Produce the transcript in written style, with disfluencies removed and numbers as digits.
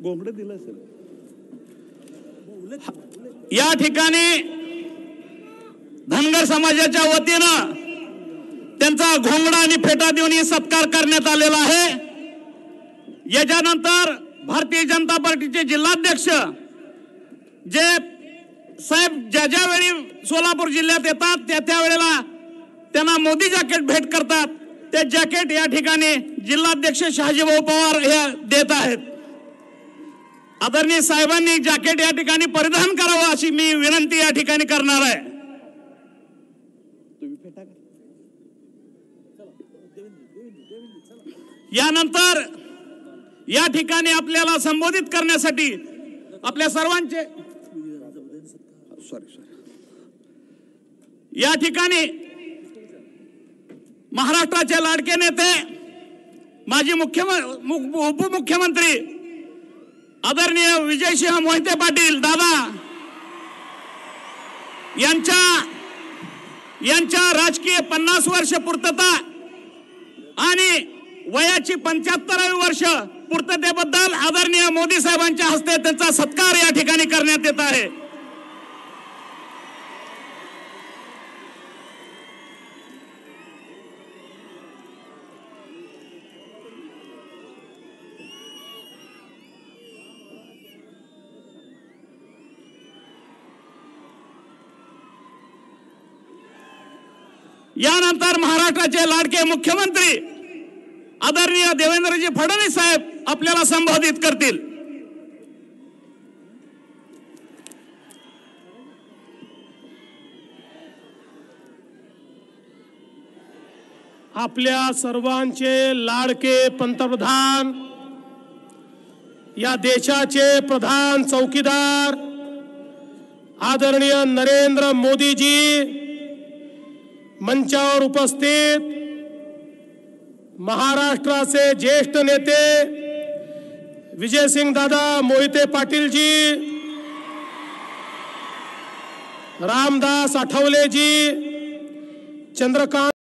गोंगडे दिलं सर। या ठिकाणी धनगर समाजाच्या वतीनं त्यांचा घोंगडा आणि फेटा देऊन सत्कार करण्यात आलेला आहे। याच्यानंतर भारतीय जनता पार्टीचे जिल्हाध्यक्ष जे साहेब ज्या वेळी सोलापूर जिल्ह्यात येतात त्या वेळेला त्यांना मोदी जॅकेट भेट करतात। ते जॅकेट या ठिकाणी जिल्हाध्यक्ष शहाजीभाऊ पवार हे देत आहेत। आदरणीय साहेबांनी जॅकेट या ठिकाणी परिधान करावं अशी मी विनंती या ठिकाणी करणार आहे। यानंतर या ठिकाणी आपल्याला संबोधित करण्यासाठी आपल्या सर्वांचे या ठिकाणी महाराष्ट्राचे लाडके नेते माजी उपमुख्यमंत्री आदरणीय विजयसिंह मोहिते पाटील दादा यांच्या राजकीय 50 वर्ष पूर्तता आणि वयाची 75वी वर्ष पूर्ततेबद्दल आदरणीय मोदी साहेबांच्या हस्ते त्यांचा सत्कार या ठिकाणी करण्यात येत आहे। यानंतर महाराष्ट्राचे लाडके मुख्यमंत्री आदरणीय देवेंद्रजी फडणवीस साहेब आपल्याला संबोधित करतील। आपल्या सर्वांचे लाडके पंतप्रधान, या देशाचे प्रधान चौकीदार आदरणीय नरेंद्र मोदीजी, मंचावर उपस्थित महाराष्ट्राचे ज्येष्ठ नेते विजयसिंह दादा मोहिते पाटील जी, रामदास आठवले जी, चंद्रकांत